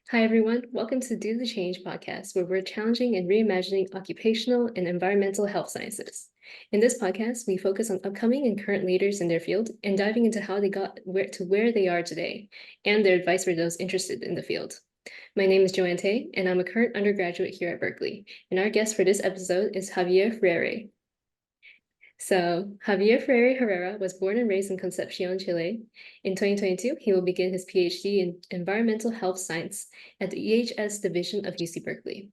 Hi, everyone. Welcome to Do the Change podcast, where we're challenging and reimagining occupational and environmental health sciences. In this podcast, we focus on upcoming and current leaders in their field and diving into how they got where they are today and their advice for those interested in the field. My name is Joanne Teh, and I'm a current undergraduate here at Berkeley. And our guest for this episode is Javier Freire. So Javier Freire Herrera was born and raised in Concepcion, Chile. In 2022, he will begin his PhD in environmental health science at the OEHS division of UC Berkeley.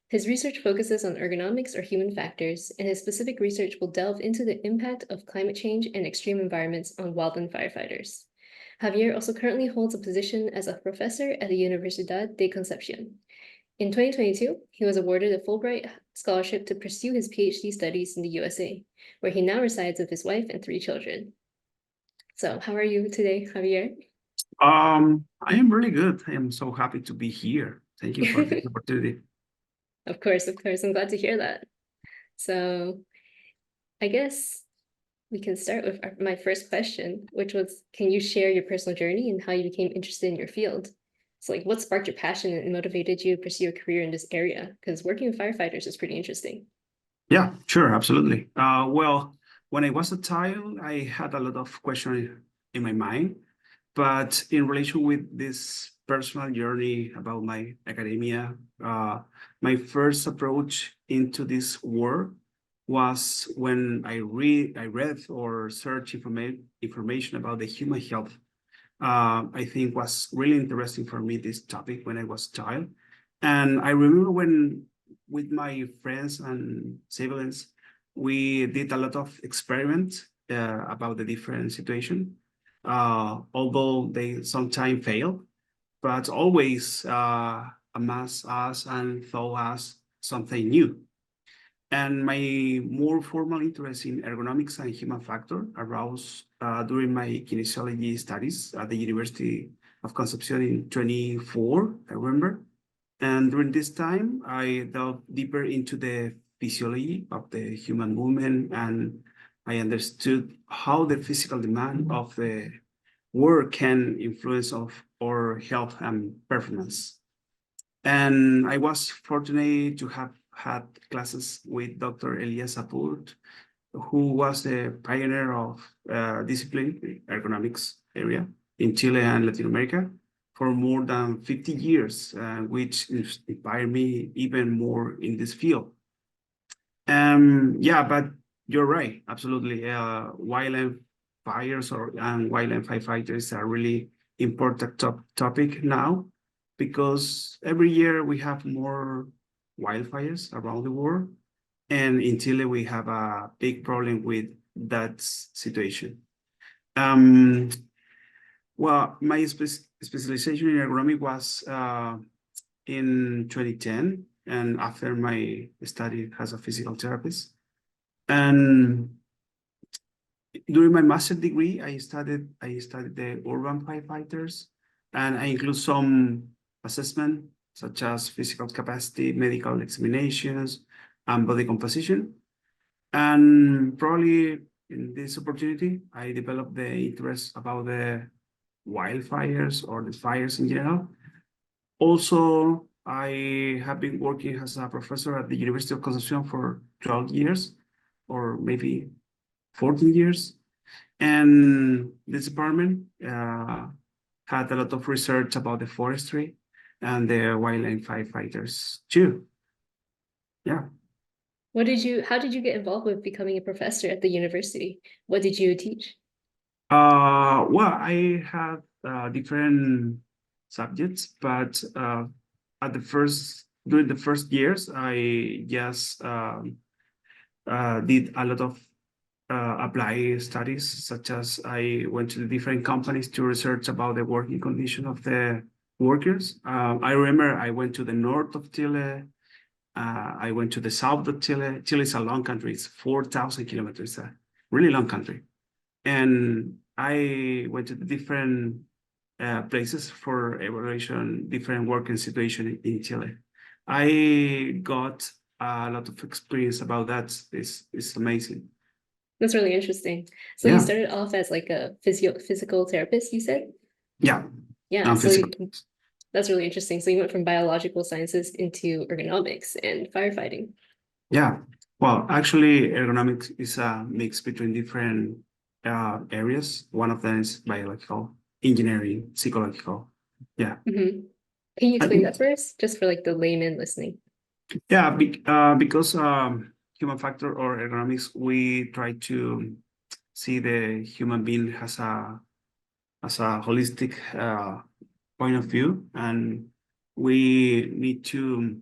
His research focuses on ergonomics or human factors, and his specific research will delve into the impact of climate change and extreme environments on wildland firefighters. Javier also currently holds a position as a professor at the Universidad de Concepcion. In 2022, he was awarded a Fulbright scholarship to pursue his PhD studies in the USA, where he now resides with his wife and 3 children. So, how are you today, Javier? I am really good. I am so happy to be here. Thank you for this opportunity. Of course. I'm glad to hear that. So, I guess we can start with my first question, which was, can you share your personal journey and how you became interested in your field? So, what sparked your passion and motivated you to pursue a career in this area? Because working with firefighters is pretty interesting. Yeah, sure, absolutely. Well, when I was a child, I had a lot of questions in my mind, but in relation with this personal journey about my academia, my first approach into this work was when I read or searched information about the human health. I think was really interesting for me, this topic, when I was a child. And I remember when with my friends and siblings, we did a lot of experiments about the different situation, although they sometimes fail, but always amass us and taught us something new. And my more formal interest in ergonomics and human factor arose during my kinesiology studies at the University of Concepcion in 24, I remember. And during this time, I delved deeper into the physiology of the human movement, and I understood how the physical demand of the work can influence of our health and performance. And I was fortunate to have had classes with Dr. Elias Apurt, who was the pioneer of discipline, the ergonomics area in Chile and Latin America for more than 50 years, which inspired me even more in this field. Yeah, but you're right, absolutely. Wildland fires and wildland firefighters are really important topic now, because every year we have more wildfires around the world. And in Chile, we have a big problem with that situation. Well, my specialization in ergonomics was in 2010, and after my study as a physical therapist. And during my master's degree, I studied the urban firefighters, and I include some assessment such as physical capacity, medical examinations, and body composition. And probably in this opportunity, I developed the interest about the wildfires or the fires in general. Also, I have been working as a professor at the University of Concepcion for 12 years, or maybe 14 years. And this department had a lot of research about the forestry and the wildland firefighters too. Yeah. How did you get involved with becoming a professor at the university? What did you teach? Well, I had different subjects, but during the first years, I just did a lot of applied studies, such as I went to the different companies to research about the working condition of the workers. I remember I went to the north of Chile. I went to the south of Chile. Chile is a long country. It's 4,000 kilometers, a really long country. And I went to the different places for evaluation, different working situation in Chile. I got a lot of experience about that. It's amazing. That's really interesting. So you Yeah, started off as like a physical therapist, you said? yeah, Yeah. I'm So physical. That's really interesting. So you went from biological sciences into ergonomics and firefighting. Yeah, well, actually, ergonomics is a mix between different areas. One of them is biological, engineering, psychological. Yeah. Mhm. Can you explain that for us, just for like the layman listening? Yeah, because human factor or ergonomics, we try to see the human being as a holistic point of view, and we need to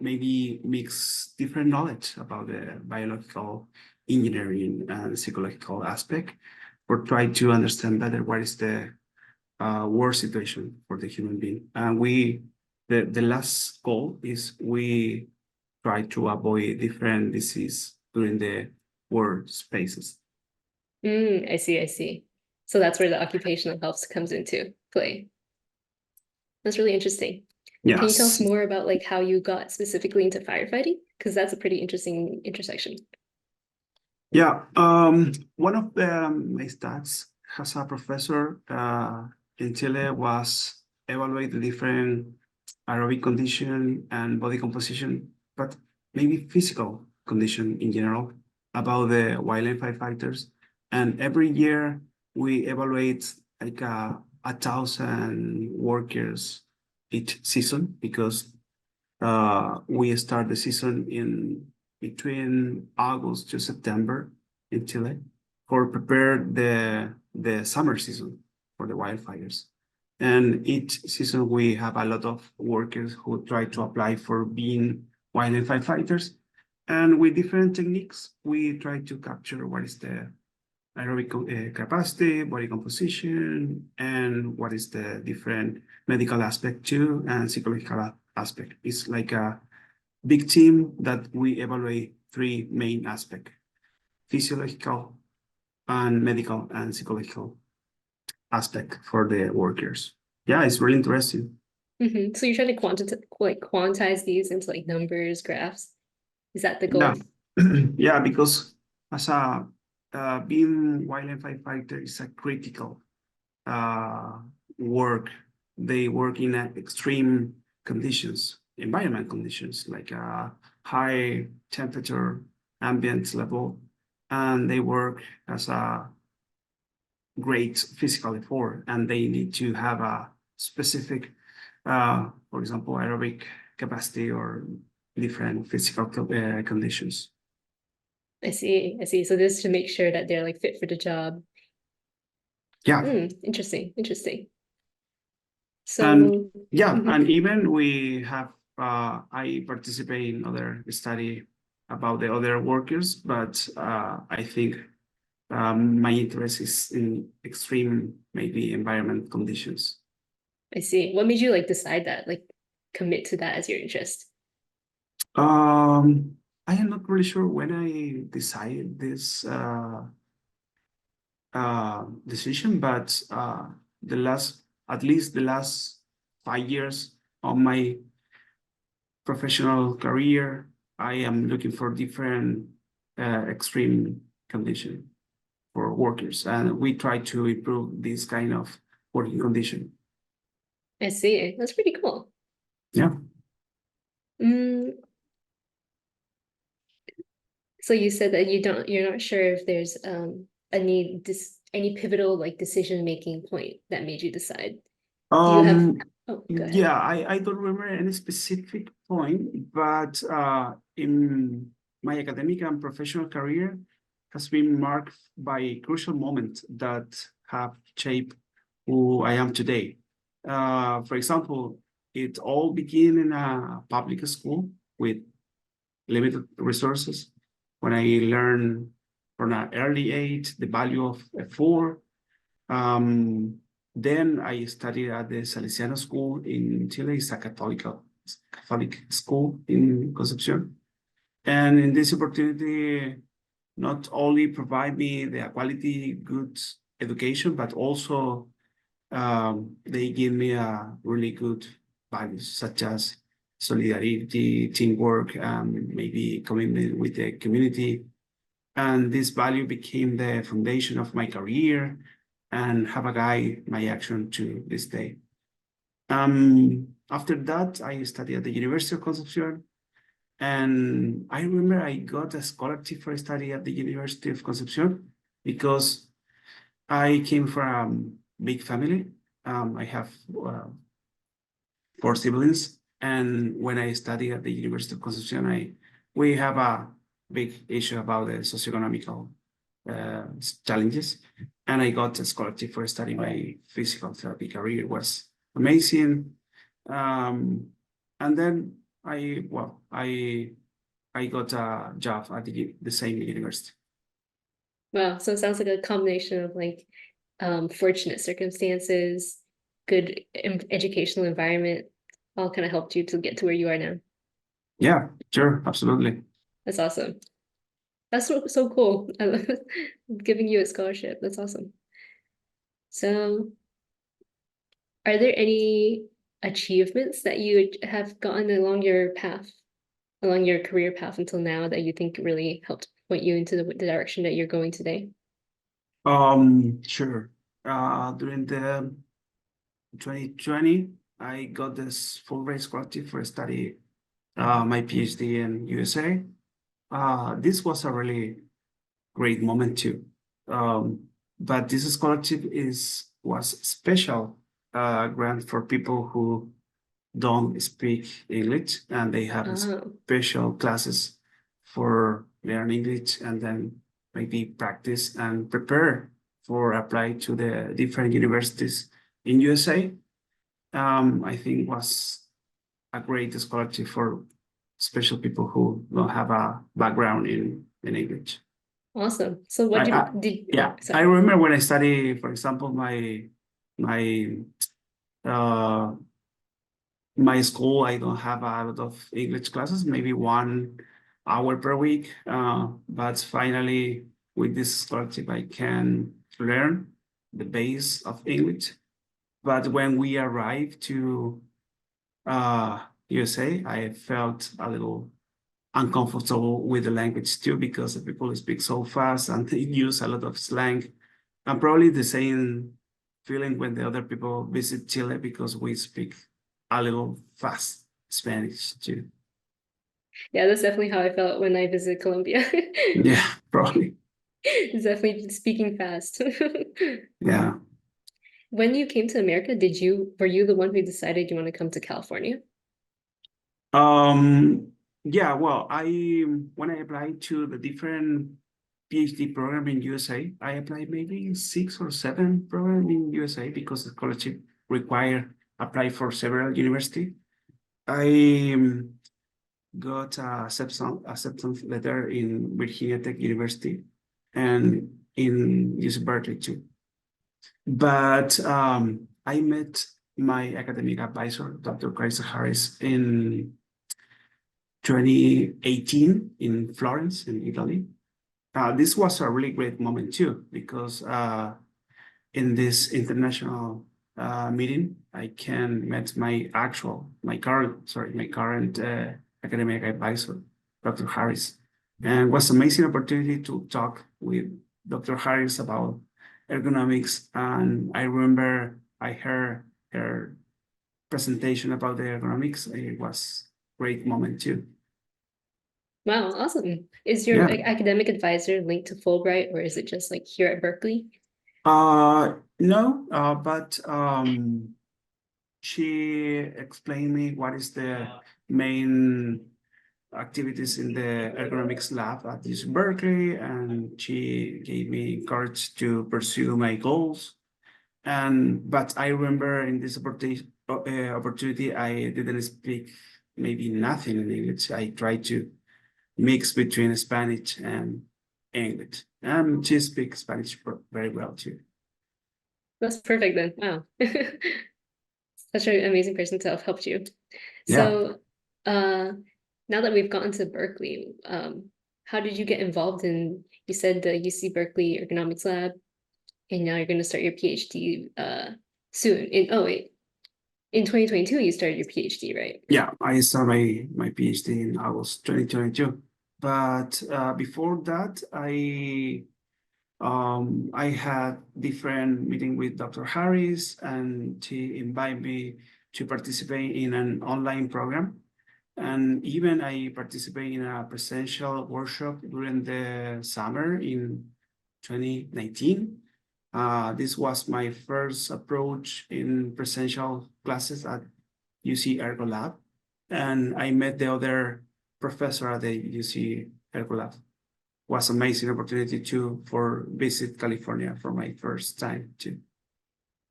maybe mix different knowledge about the biological, engineering, and psychological aspect, or try to understand better what is the work situation for the human being. And the last goal is we try to avoid different disease during the work spaces. I see, I see. So that's where the occupational health comes into play. That's really interesting. Can you tell us Yes. more about like how you got specifically into firefighting? Because that's a pretty interesting intersection. Yeah. One of my stats has a professor in Chile was evaluate the different aerobic condition and body composition, but maybe physical condition in general about the wildland firefighters. And every year we evaluate like 1,000 workers each season because we start the season in between August to September in Chile for prepare the summer season for the wildfires. And each season we have a lot of workers who try to apply for being wildland firefighters. And with different techniques, we try to capture what is the aerobic capacity, body composition, and what is the different medical aspect too, and psychological aspect. It's like a big team that we evaluate three main aspects: physiological and medical and psychological aspect for the workers. Yeah, it's really interesting. So you're trying to quantize these into like numbers, graphs. Is that the Yeah, goal? yeah, because as a being wildland firefighter is a critical uh, work. They work in extreme conditions, environment conditions, like high temperature, ambient level, and they work as a great physical effort, and they need to have a specific, for example, aerobic capacity or different physical conditions. I see, I see. So this is to make sure that they're like fit for the job. Yeah, Interesting, interesting. and So, yeah, mhm, and even we have I participate in other study about the other workers, but I think my interest is in extreme maybe environment conditions. I see. What made you like decide that, like commit to that as your interest? Um, I am not really sure when I decided this decision, but the last at least the last 5 years of my professional career, I am looking for different extreme condition for workers, and we try to improve this kind of working condition. I see. That's pretty cool. Yeah. Mm, so you said that you're not sure if there's any pivotal like decision making point that made you decide. Do you have, Um, oh, go ahead. yeah, I don't remember any specific point, but in my academic and professional career has been marked by crucial moments that have shaped who I am today. For example, it all began in a public school with limited resources. When I learned from an early age the value of effort. Then I studied at the Salesiano School in Chile. It's a Catholic school in Concepcion. And in this opportunity, not only provide me the quality good education, but also they give me a really good values such as solidarity, teamwork, maybe commitment with the community. And this value became the foundation of my career and have a guide my action to this day. After that, I studied at the University of Concepcion. And I remember I got a scholarship for study at the University of Concepcion because I came from a big family. I have 4 siblings, and when I studied at the University of Concepcion, we have a big issue about the socioeconomical challenges, and I got a scholarship for studying my physical therapy career. It was amazing, and then I got a job at the same university. Wow, so it sounds like a combination of like fortunate circumstances, good educational environment, all kind of helped you to get to where you are now. Yeah, sure, absolutely. That's awesome. That's so cool. I love giving you a scholarship. That's awesome. So, are there any achievements that you have gotten along your path, along your career path until now that you think really helped point you into the direction that you're going today? Sure. During the 2020, I got this Fulbright scholarship for study my PhD in USA. This was a really great moment too. But this scholarship was special grant for people who don't speak English, and they have Oh, special classes for learn English and then maybe practice and prepare for apply to the different universities in USA. I think was a great scholarship for special people who don't have a background in English. awesome. So what Yeah, I sorry. remember when I study, for example, my uh my school, I don't have a lot of English classes, maybe 1 hour per week. But finally, with this scholarship, I can learn the base of English. But when we arrived to USA, I felt a little uncomfortable with the language too, because the people speak so fast and they use a lot of slang. And probably the same feeling when the other people visit Chile, because we speak a little fast Spanish too. Yeah, that's definitely how I felt when I visited Colombia. Yeah, probably. It's definitely speaking fast. Yeah. When you came to America, were you the one who decided you want to come to California? Yeah, well, when I applied to the different PhD program in USA, I applied maybe 6 or 7 program in USA because the scholarship require apply for several university. I got a acceptance letter in Virginia Tech University and in UC Berkeley too. But I met my academic advisor, Dr. Chris Harris, in 2018 in Florence, in Italy. This was a really great moment too, because in this international meeting, I can met my current academic advisor, Dr. Harris, and it was an amazing opportunity to talk with Dr. Harris about ergonomics. And I remember I heard her presentation about the ergonomics. It was a great moment too. Wow, awesome. Is your Yeah. academic advisor linked to Fulbright, or is it just like here at Berkeley? No, but she explained me what is the main activities in the ergonomics lab at this Berkeley, and she gave me courage to pursue my goals. But I remember in this opportunity, I didn't speak maybe nothing in English. I tried to mix between Spanish and English, and she speaks Spanish very well too. That's perfect then. Wow. Such an amazing person to have helped you. Yeah. So, now that we've gotten to Berkeley, how did you get involved in, you said the UC Berkeley Ergonomics Lab, and now you're going to start your PhD soon. In 2022, you started your PhD, right? Yeah, I started my PhD in August 2022. But before that, I had different meeting with Dr. Harris, and she invited me to participate in an online program. And even I participate in a presential workshop during the summer in 2019. This was my first approach in presential classes at UC Ergo Lab. And I met the other professor at the UC Ergo Lab. Was amazing opportunity for visit California for my first time too.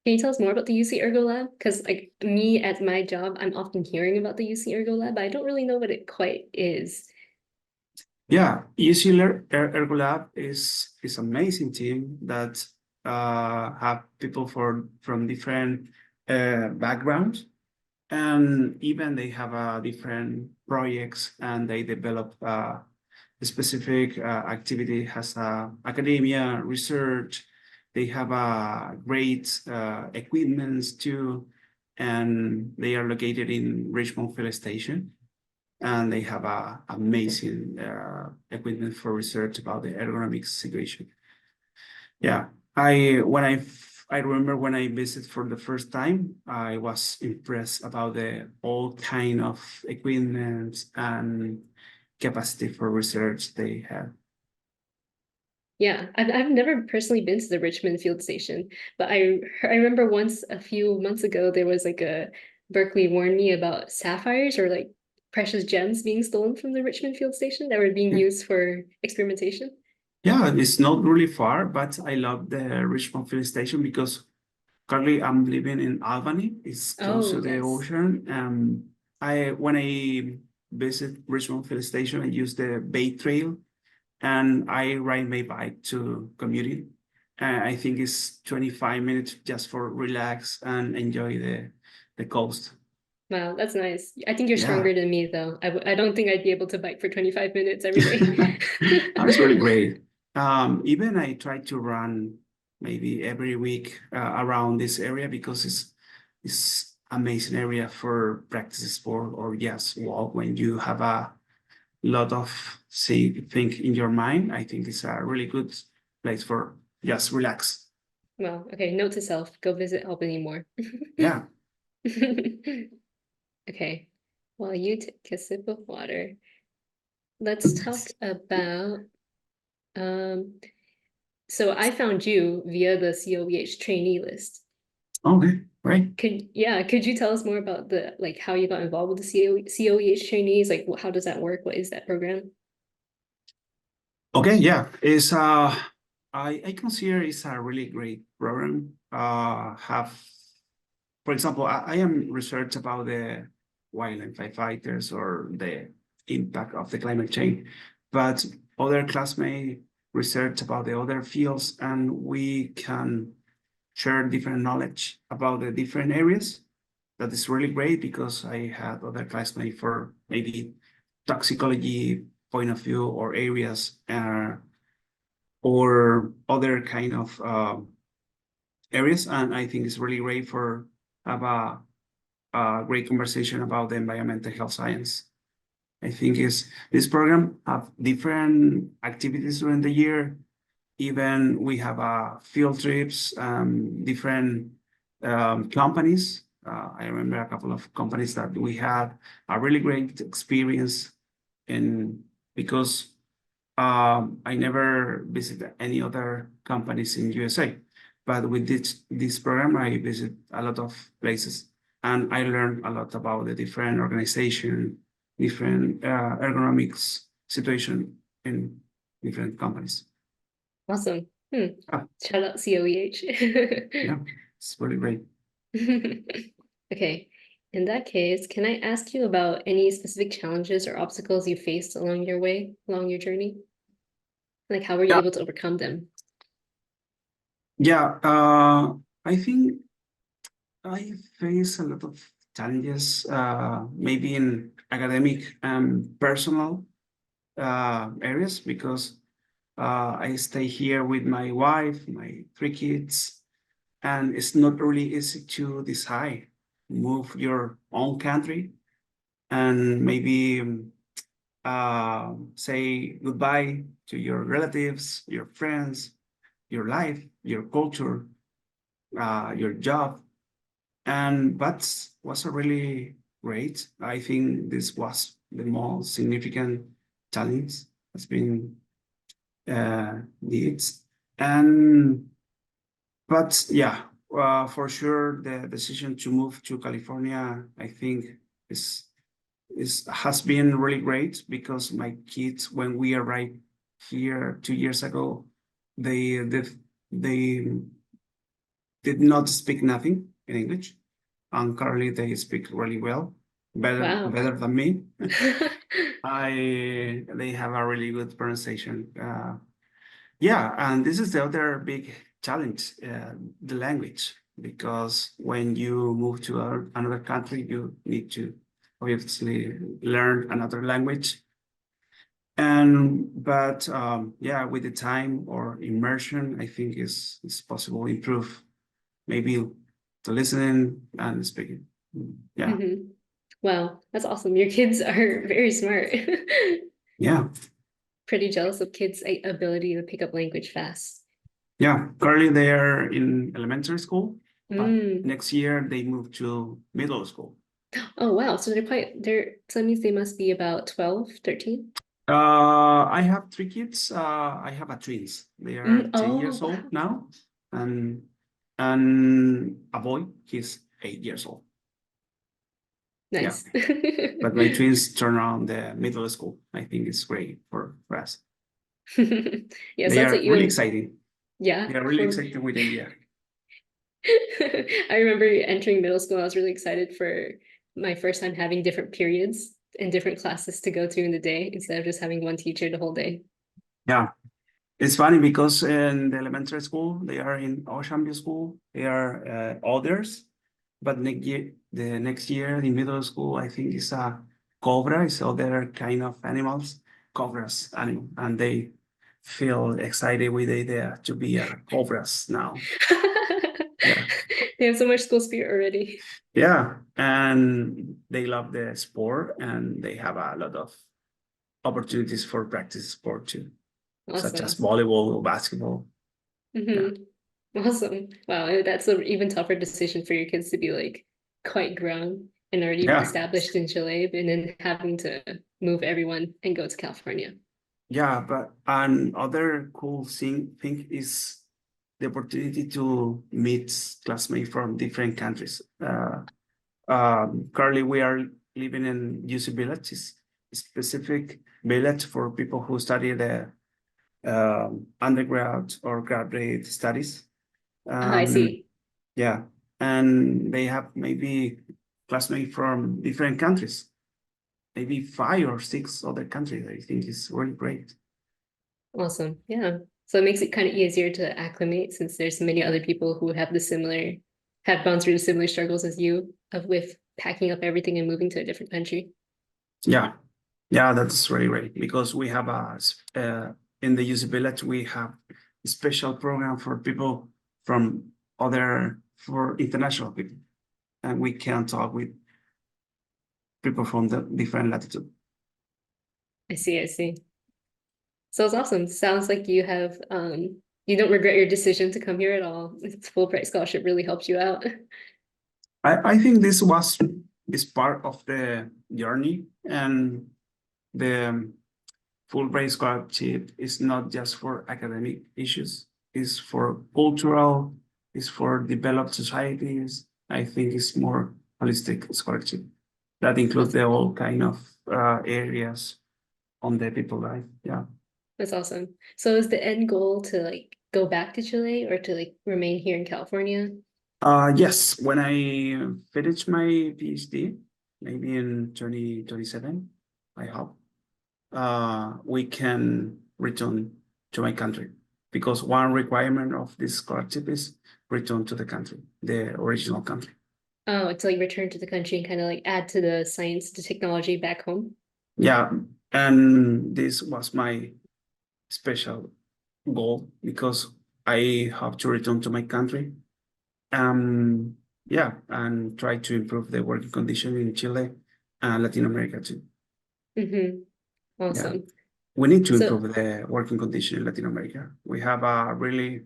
Can you tell us more about the UC Ergo Lab? Because like me at my job, I'm often hearing about the UC Ergo Lab, but I don't really know what it quite is. Yeah, UC Ergo Lab is amazing team that have people from different backgrounds, and even they have different projects, and they develop a specific activity has academia research. They have great equipments too, and they are located in Richmond Field Station, and they have amazing equipment for research about the ergonomic situation. Yeah, I remember when I visited for the first time, I was impressed about the all kind of equipment and capacity for research they have. Yeah, I've never personally been to the Richmond Field Station, but I remember once a few months ago there was like a Berkeley warned me about sapphires or like precious gems being stolen from the Richmond Field Station that were being used for experimentation. Yeah, it's not really far, but I love the Richmond Field Station because currently I'm living in Albany. It's close Oh, to the yes. ocean. When I visit Richmond Field Station, I use the Bay Trail and I ride my bike to commuting. I think it's 25 minutes just for relax and enjoy the coast. Wow, that's nice. I think you're Yeah. stronger than me though. I don't think I'd be able to bike for 25 minutes every day. That's really great. Even I try to run maybe every week around this area because it's amazing area for practice sport or just walk when you have a lot of think in your mind. I think it's a really good place for just relax. Well, okay, note to self, go visit Albany more. Yeah. Okay, while you take a sip of water, let's talk about so I found you via the COEH trainee list. Okay, right. Could you tell us more about the like how you got involved with the COEH trainees? Like how does that work? What is that program? Okay, yeah. It's I consider it's a really great program. Have For example, I am research about the wildland firefighters or the impact of the climate change, but other classmates research about the other fields, and we can share different knowledge about the different areas. That is really great because I had other classmates for maybe toxicology point of view or areas or other kind of areas, and I think it's really great for have a great conversation about the environmental health science. I think this program have different activities during the year. Even we have field trips, different companies. I remember a couple of companies that we had a really great experience in because I never visited any other companies in USA. But with this program, I visit a lot of places and I learned a lot about the different organization, different ergonomics situation in different companies. Awesome. Ah, Shout out COEH. yeah, it's really great. Okay. In that case, can I ask you about any specific challenges or obstacles you faced along your way, along your journey? Like, how were you Yeah, able to overcome them? yeah. I think I face a lot of challenges, maybe in academic and personal areas because I stay here with my wife, my 3 kids, and it's not really easy to decide, move your own country and maybe say goodbye to your relatives, your friends, your life, your culture, your job. And that was a really great. I think this was the most significant challenge has been needs. And but yeah, for sure the decision to move to California, I think is has been really great because my kids, when we arrived here 2 years ago, they did not speak nothing in English, and currently they speak really well, Wow. better than me. They have a really good pronunciation. Yeah, and this is the other big challenge, the language, because when you move to another country, you need to obviously learn another language. But yeah, with the time or immersion, I think is possible to improve maybe the listening and speaking. Yeah, Wow, that's awesome. Your kids are very smart. yeah, Pretty jealous of kids' ability to pick up language fast. yeah. Currently they are in elementary school, but Mm. next year they move to middle school. Oh, wow. So so that means they must be about 12, 13. I have three kids. I have a twins. They are 10 Oh, years wow. old now, and and a boy. He's 8 years old. Yeah, Nice. but my twins turn around the middle school. I think it's great for us. Yeah, They sounds like are you really and exciting. yeah. They are really Well, excited with the idea. I remember entering middle school. I was really excited for my first time having different periods and different classes to go to in the day instead of just having one teacher the whole day. Yeah, it's funny because in the elementary school they are in Ocean School. They are others, but the next year in middle school, I think it's a cobra. It's other kind of animals, cobras animal, and they feel excited with the idea to be a cobras now. Yeah, They have so much school spirit already. yeah, and they love the sport, and they have a lot of opportunities for practice sport too, such as Awesome. volleyball or basketball. Yeah, Awesome. Wow, that's an even tougher decision for your kids to be like quite grown and already yeah, established in Chile and then having to move everyone and go to California. yeah. But another cool thing is the opportunity to meet classmates from different countries. Currently, we are living in UC Village, is a specific village for people who study the undergrad or graduate studies. I Um, see. yeah, and they have maybe classmates from different countries, maybe 5 or 6 other countries. I think is really great. Awesome. Yeah. So it makes it kind of easier to acclimate since there's many other people who have gone through the similar struggles as you of with packing up everything and moving to a different country. Yeah, yeah, that's really great because we have in the UC Village we have a special program for people from for international people, and we can talk with people from the different latitude. I see, I see. So it's awesome. Sounds like you don't regret your decision to come here at all. This full price scholarship really helped you out. I think this is part of the journey, and the Fulbright scholarship is not just for academic issues, it's for cultural, it's for developed societies. I think it's more holistic scholarship that includes the Awesome. all kind of areas on the people life. Yeah. That's awesome. So is the end goal to like go back to Chile or to like remain here in California? Yes, when I finish my PhD, maybe in 2027, I hope, we can return to my country because one requirement of this scholarship is return to the country, the original country. Oh, to like return to the country and kind of like add to the science, the technology back home. Yeah, and this was my special goal because I have to return to my country. Yeah, and try to improve the working condition in Chile and Latin America too. Yeah, Awesome. we need to So, improve the working condition in Latin America. We have a really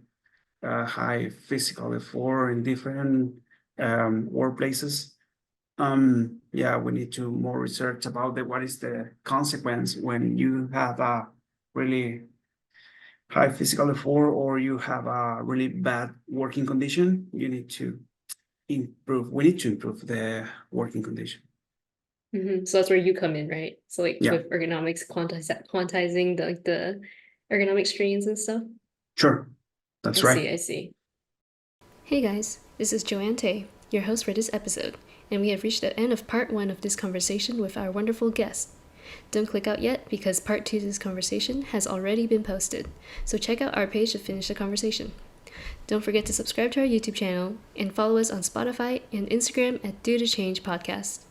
high physical effort in different workplaces. Yeah, we need to more research about what is the consequence when you have a really high physical effort or you have a really bad working condition. You need to improve. We need to improve the working condition. So that's where you come in, right? So like Yeah. with ergonomics, quantizing the ergonomic strains and stuff. Sure, that's right. I see. Hey guys, this is Joanne Teh, your host for this episode, and we have reached the end of part 1 of this conversation with our wonderful guest. Don't click out yet because part 2 of this conversation has already been posted, so check out our page to finish the conversation. Don't forget to subscribe to our YouTube channel and follow us on Spotify and Instagram at Do the Change Podcast.